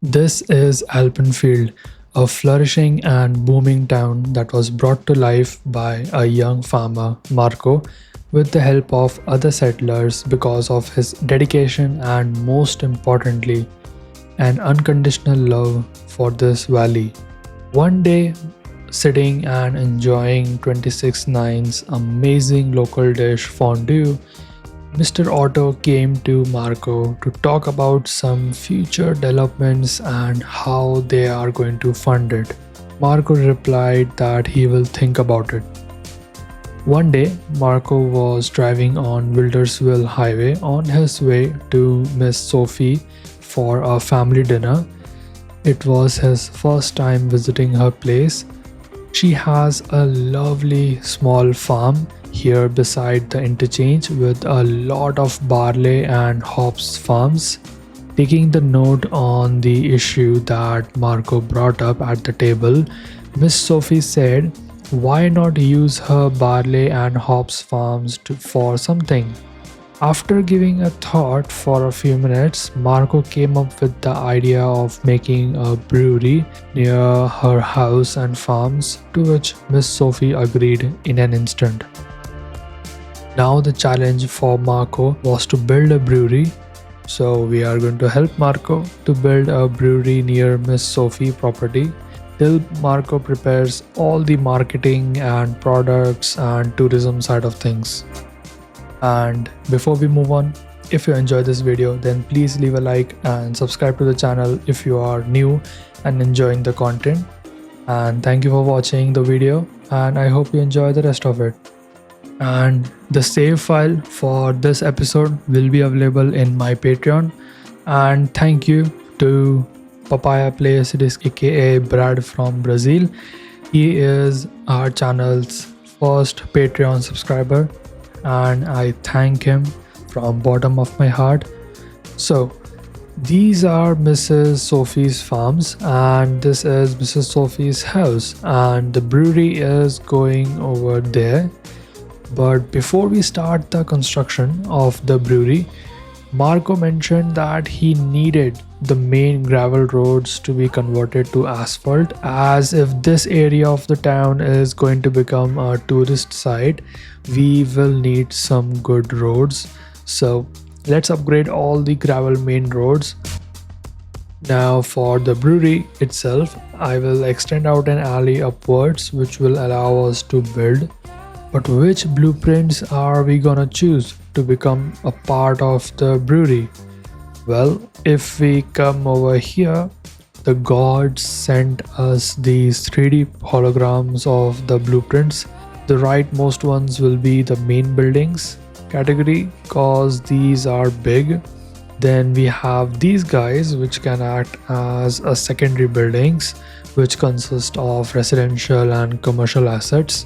This is Alpenfield, a flourishing and booming town that was brought to life by a young farmer, Marco, with the help of other settlers because of his dedication and, most importantly, an unconditional love for this valley. One day, sitting and enjoying 26/9's amazing local dish fondue, Mr. Otto came to Marco to talk about some future developments and how they are going to fund it. Marco replied that he will think about it. One day, Marco was driving on Wilderswil Highway on his way to Miss Sophie for a family dinner. It was his first time visiting her place. She has a lovely small farm here beside the interchange with a lot of barley and hops farms. Taking the note on the issue that Marco brought up at the table, Miss Sophie said, why not use her barley and hops farms for something? After giving a thought for a few minutes, Marco came up with the idea of making a brewery near her house and farms, to which Miss Sophie agreed in an instant. Now the challenge for Marco was to build a brewery. So we are going to help Marco to build a brewery near Miss Sophie property till Marco prepares all the marketing and products and tourism side of things. And before we move on, if you enjoyed this video, then please leave a like and subscribe to the channel if you are new and enjoying the content. And thank you for watching the video, and I hope you enjoy the rest of it. And the save file for this episode will be available in my Patreon. And thank you to Papaya Place, aka Brad from Brazil. He is our channel's first Patreon subscriber, and I thank him from bottom of my heart. So these are Mrs. Sophie's farms, and this is Mrs. Sophie's house, and the brewery is going over there. But before we start the construction of the brewery, Marco mentioned that he needed the main gravel roads to be converted to asphalt, as if this area of the town is going to become a tourist site, we will need some good roads. So let's upgrade all the gravel main roads. Now for the brewery itself, I will extend out an alley upwards which will allow us to build. But which blueprints are we gonna choose to become a part of the brewery? Well, if we come over here, the gods sent us these 3D holograms of the blueprints. The rightmost ones will be the main buildings category, cause these are big. Then we have these guys which can act as a secondary buildings, which consist of residential and commercial assets.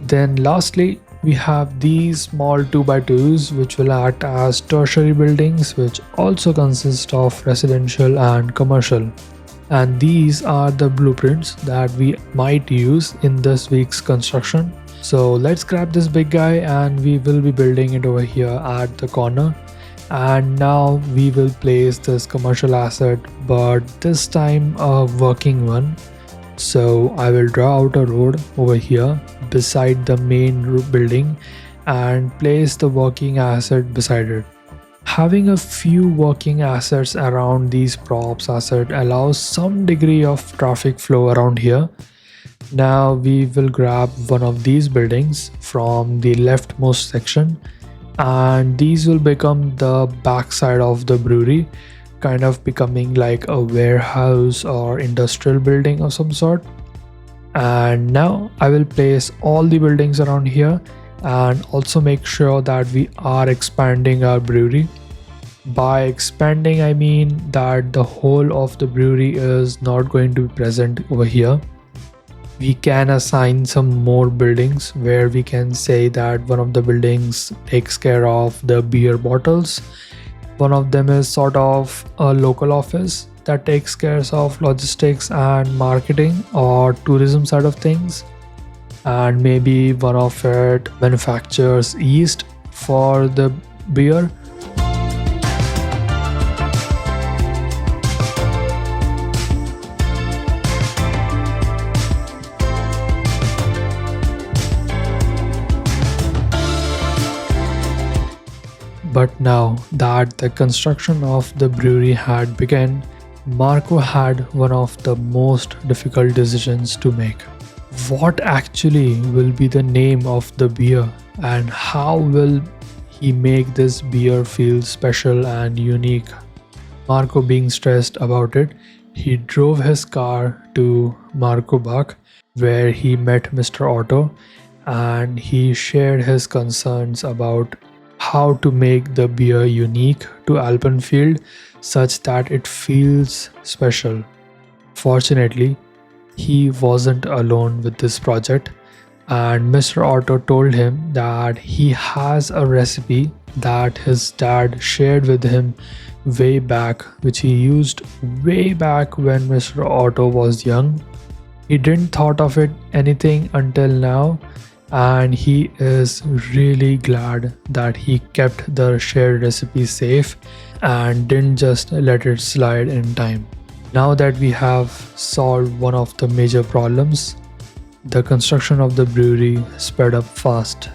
Then lastly, we have these small 2x2s which will act as tertiary buildings, which also consist of residential and commercial. And these are the blueprints that we might use in this week's construction. So let's grab this big guy and we will be building it over here at the corner. And now we will place this commercial asset, but this time a working one. So I will draw out a road over here beside the main building and place the working asset beside it. Having a few working assets around these props asset allows some degree of traffic flow around here. Now we will grab one of these buildings from the leftmost section, and these will become the backside of the brewery, kind of becoming like a warehouse or industrial building of some sort. And now I will place all the buildings around here and also make sure that we are expanding our brewery. By expanding, I mean that the whole of the brewery is not going to be present over here. We can assign some more buildings where we can say that one of the buildings takes care of the beer bottles. One of them is sort of a local office that takes care of logistics and marketing or tourism side of things. And maybe one of it manufactures yeast for the beer. But now that the construction of the brewery had begun, Marco had one of the most difficult decisions to make. What actually will be the name of the beer, and how will he make this beer feel special and unique? Marco being stressed about it, he drove his car to Marco Bach, where he met Mr. Otto, and he shared his concerns about how to make the beer unique to Alpenfield such that it feels special. Fortunately, he wasn't alone with this project, and Mr. Otto told him that he has a recipe that his dad shared with him way back, which he used way back when Mr. Otto was young. He didn't thought of it anything until now, and he is really glad that he kept the shared recipe safe and didn't just let it slide in time. Now that we have solved one of the major problems, the construction of the brewery sped up fast.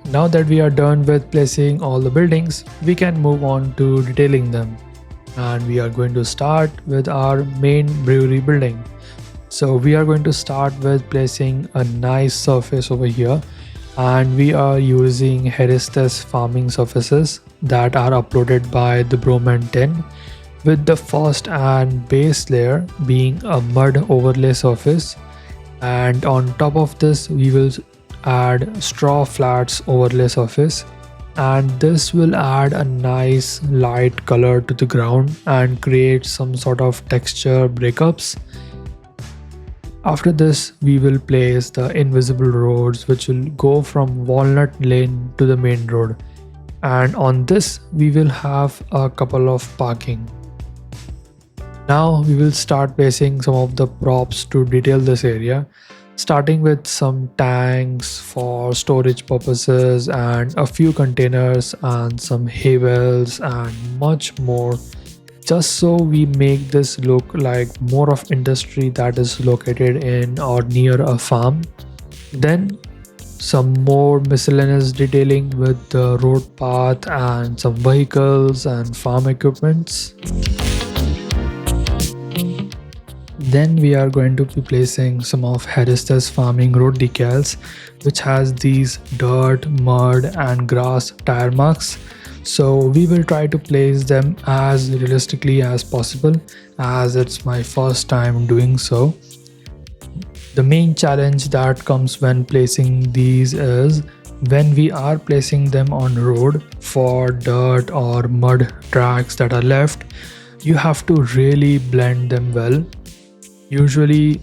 Now that we are done with placing all the buildings, we can move on to detailing them. And we are going to start with our main brewery building. So we are going to start with placing a nice surface over here, and we are using Heristes farming surfaces that are uploaded by the Broman 10, with the first and base layer being a mud overlay surface, and on top of this we will add straw flats overlay surface, and this will add a nice light color to the ground and create some sort of texture breakups. After this, we will place the invisible roads which will go from Walnut Lane to the main road, and on this we will have a couple of parking. Now we will start placing some of the props to detail this area, starting with some tanks for storage purposes and a few containers and some hay bales and much more, just so we make this look like more of industry that is located in or near a farm. Then some more miscellaneous detailing with the road path and some vehicles and farm equipments. Then we are going to be placing some of Heristes farming road decals, which has these dirt, mud and grass tire marks. So we will try to place them as realistically as possible, as it's my first time doing so. The main challenge that comes when placing these is when we are placing them on road for dirt or mud tracks that are left, you have to really blend them well. Usually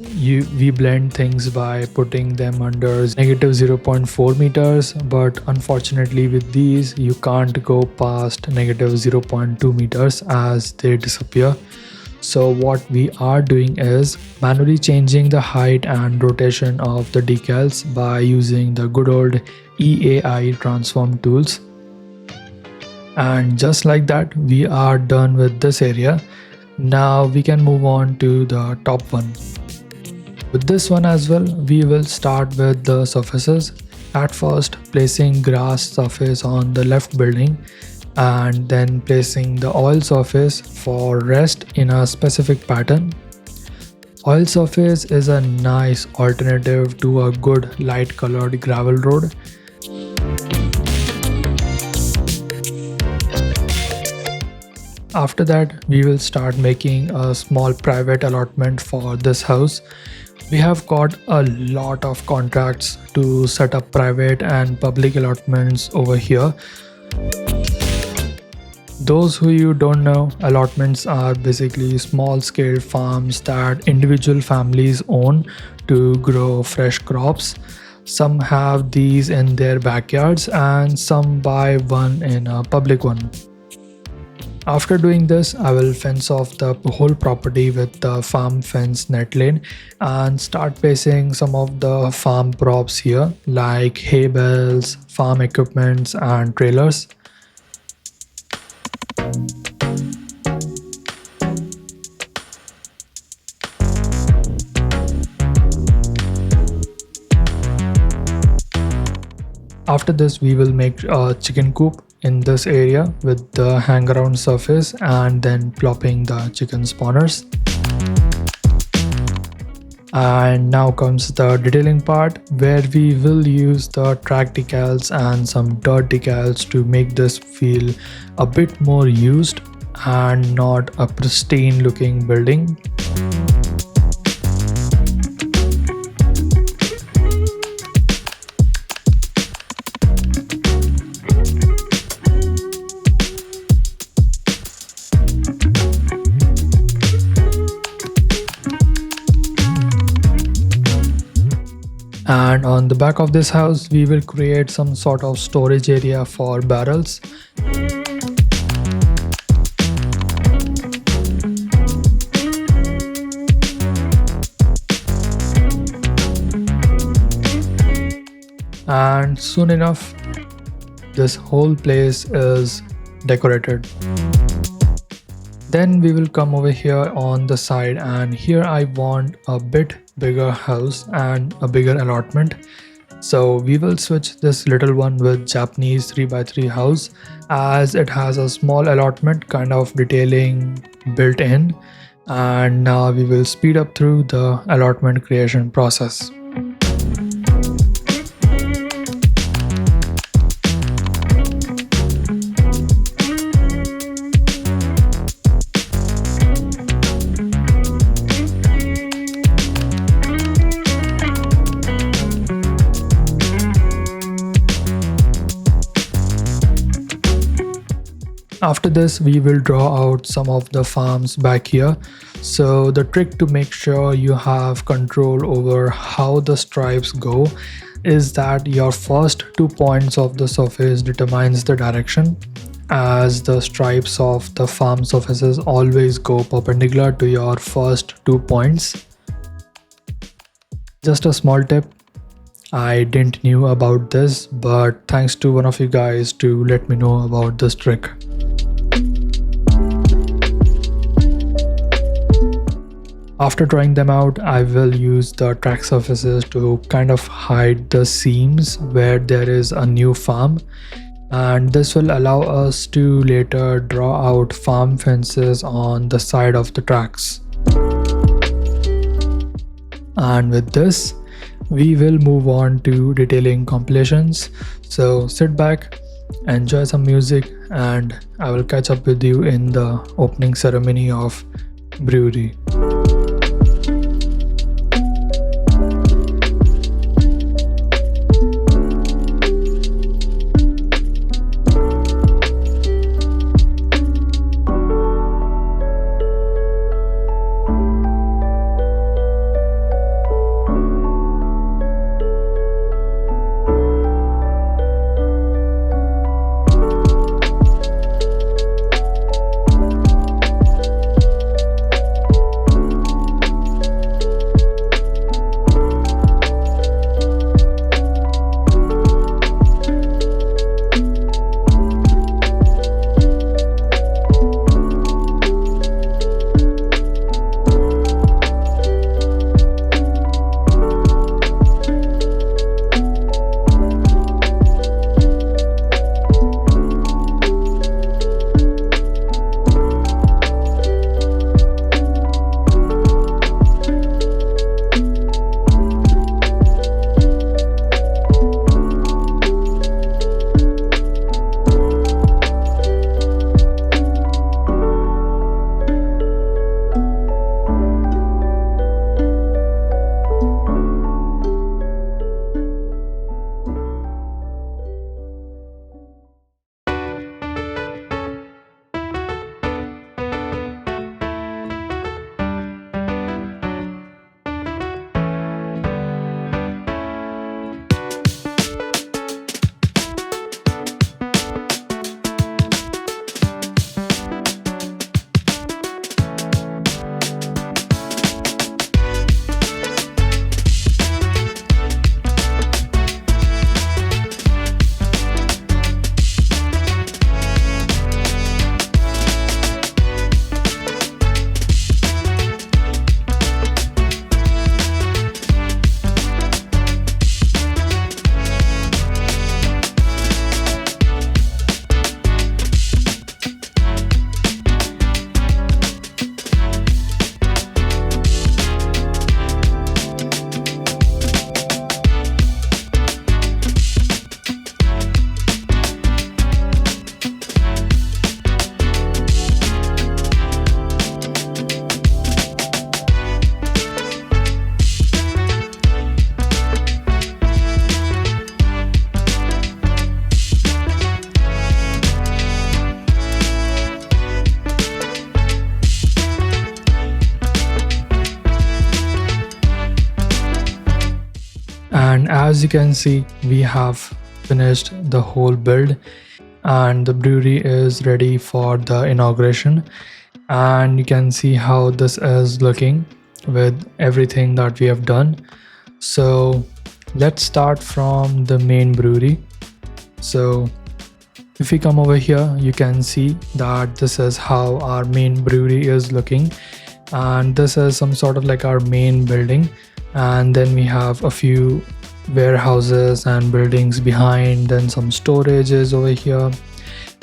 we blend things by putting them under negative 0.4 meters, but unfortunately with these you can't go past negative 0.2 meters as they disappear. So what we are doing is manually changing the height and rotation of the decals by using the good old EAI transform tools. And just like that, we are done with this area. Now we can move on to the top one. With this one as well, we will start with the surfaces. At first, placing grass surface on the left building, and then placing the oil surface for rest in a specific pattern. Oil surface is a nice alternative to a good light colored gravel road. After that, we will start making a small private allotment for this house. We have got a lot of contracts to set up private and public allotments over here. Those who you don't know, allotments are basically small scale farms that individual families own to grow fresh crops. Some have these in their backyards and some buy one in a public one. After doing this, I will fence off the whole property with the farm fence net lane and start placing some of the farm props here like hay bales, farm equipments and trailers. After this, we will make a chicken coop in this area with the hang around surface and then plopping the chicken spawners. And now comes the detailing part, where we will use the track decals and some dirt decals to make this feel a bit more used and not a pristine looking building. And on the back of this house, we will create some sort of storage area for barrels. And soon enough, this whole place is decorated. Then we will come over here on the side, and here I want a bit bigger house and a bigger allotment. So we will switch this little one with Japanese 3x3 house, as it has a small allotment kind of detailing built in. And now we will speed up through the allotment creation process. After this, we will draw out some of the farms back here. So the trick to make sure you have control over how the stripes go is that your first 2 points of the surface determines the direction, as the stripes of the farm surfaces always go perpendicular to your first 2 points. Just a small tip, I didn't knew about this, but thanks to one of you guys to let me know about this trick. After drawing them out, I will use the track surfaces to kind of hide the seams where there is a new farm, and this will allow us to later draw out farm fences on the side of the tracks. And with this, we will move on to detailing compilations. So sit back, enjoy some music, and I will catch up with you in the opening ceremony of brewery. as you can see, we have finished the whole build and the brewery is ready for the inauguration. And you can see how this is looking with everything that we have done. So let's start from the main brewery. So if we come over here, you can see that this is how our main brewery is looking, and this is some sort of like our main building, and then we have a few warehouses and buildings behind, then some storages over here,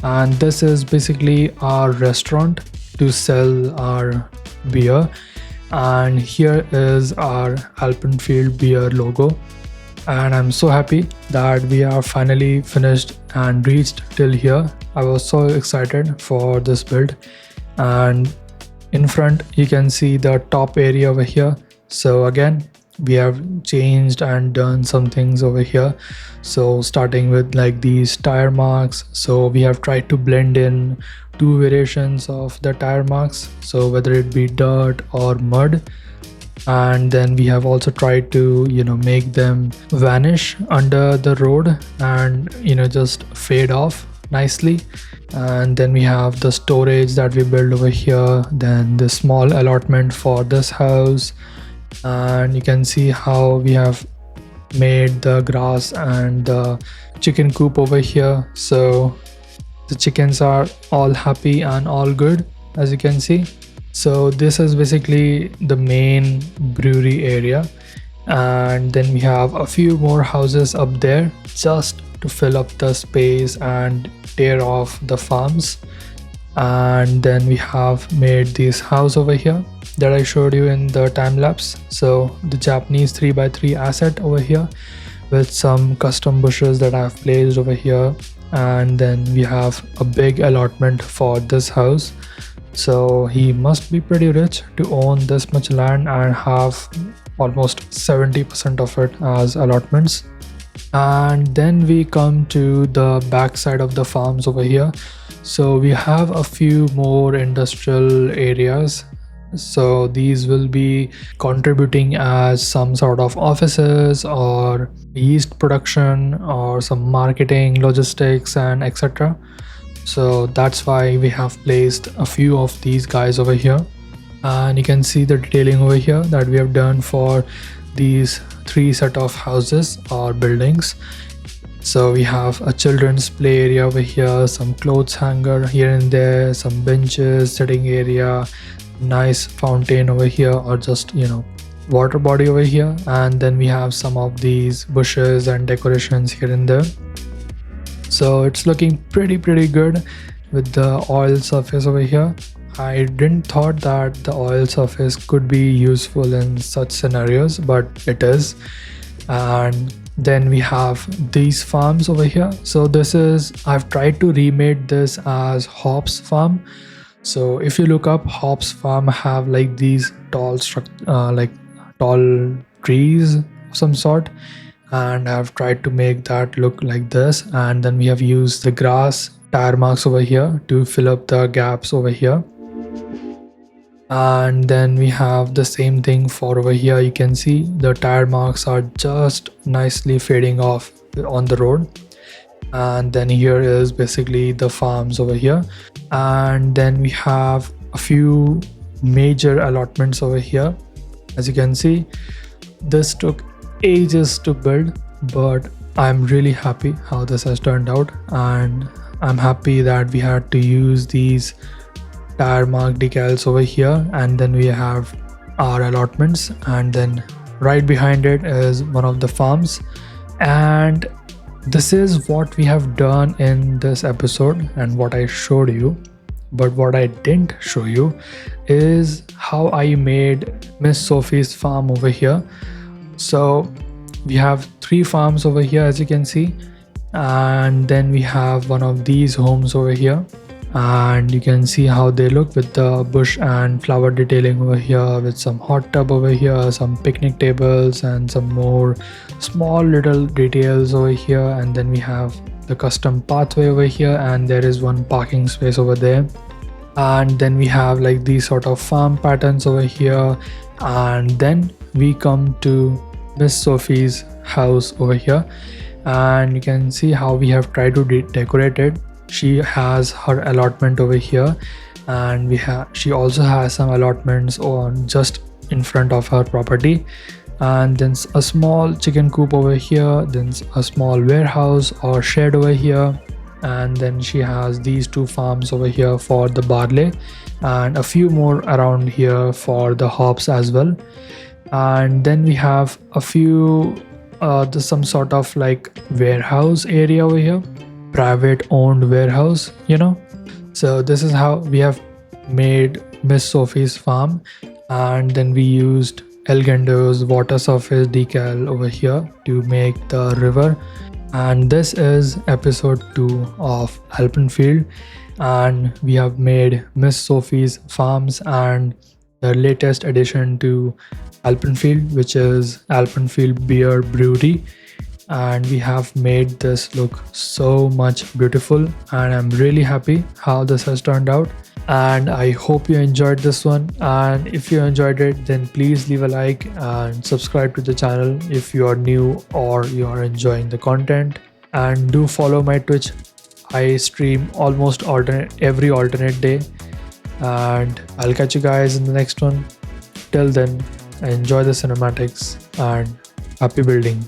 and this is basically our restaurant to sell our beer. And here is our ALPENFIELD Beer logo, and I'm so happy that we are finally finished and reached till here. I was so excited for this build. And in front you can see the top area over here. So again, we have changed and done some things over here. So starting with like these tire marks, so we have tried to blend in two variations of the tire marks, so whether it be dirt or mud. And then we have also tried to make them vanish under the road and just fade off nicely. And then we have the storage that we built over here, then the small allotment for this house, and you can see how we have made the grass and the chicken coop over here. So the chickens are all happy and all good, as you can see. So this is basically the main brewery area, and then we have a few more houses up there just to fill up the space and tear off the farms. And then we have made this house over here that I showed you in the time lapse. So the Japanese 3x3 asset over here with some custom bushes that I've placed over here. And then we have a big allotment for this house. So he must be pretty rich to own this much land and have almost 70% of it as allotments. And then we come to the back side of the farms over here. So we have a few more industrial areas. So these will be contributing as some sort of offices or yeast production or some marketing, logistics, and etc. So that's why we have placed a few of these guys over here. And you can see the detailing over here that we have done for these three set of houses or buildings. So we have a children's play area over here, some clothes hanger here and there, some benches, sitting area, nice fountain over here, or just water body over here. And then we have some of these bushes and decorations here and there. So it's looking pretty good with the oil surface over here. I didn't thought that the oil surface could be useful in such scenarios, but it is. And then we have these farms over here. So this is, I've tried to remake this as hops farm. So if you look up, hops farm have like these tall tall trees of some sort, and I've tried to make that look like this. And then we have used the grass tire marks over here to fill up the gaps over here. And then we have the same thing for over here. You can see the tire marks are just nicely fading off on the road. And then here is basically the farms over here. And then we have a few major allotments over here. As you can see, this took ages to build, but I'm really happy how this has turned out. And I'm happy that we had to use these tire mark decals over here. And then we have our allotments, and then right behind it is one of the farms. And this is what we have done in this episode and what I showed you. But what I didn't show you is how I made Miss Sophie's farm over here. So we have three farms over here, as you can see, and then we have one of these homes over here. And you can see how they look with the bush and flower detailing over here, with some hot tub over here, some picnic tables, and some more small little details over here. And then we have the custom pathway over here, and there is one parking space over there. And then we have like these sort of farm patterns over here. And then we come to Miss Sophie's house over here, and you can see how we have tried to decorate it. She has her allotment over here, and she also has some allotments on just in front of her property, and then a small chicken coop over here, then a small warehouse or shed over here, and then she has these two farms over here for the barley and a few more around here for the hops as well. And then we have a few some sort of like warehouse area over here, private owned warehouse, so this is how we have made Miss Sophie's farm. And then we used El Gendo's water surface decal over here to make the river. And this is episode 2 of Alpenfield, and we have made Miss Sophie's farms and the latest addition to ALPENFIELD, which is ALPENFIELD Beer Brewery. And we have made this look so much beautiful, and I'm really happy how this has turned out. And I hope you enjoyed this one, and if you enjoyed it, then please leave a like and subscribe to the channel if you are new or you are enjoying the content. And do follow my Twitch. I stream almost every alternate day, and I'll catch you guys in the next one. Till then, enjoy the cinematics and happy building.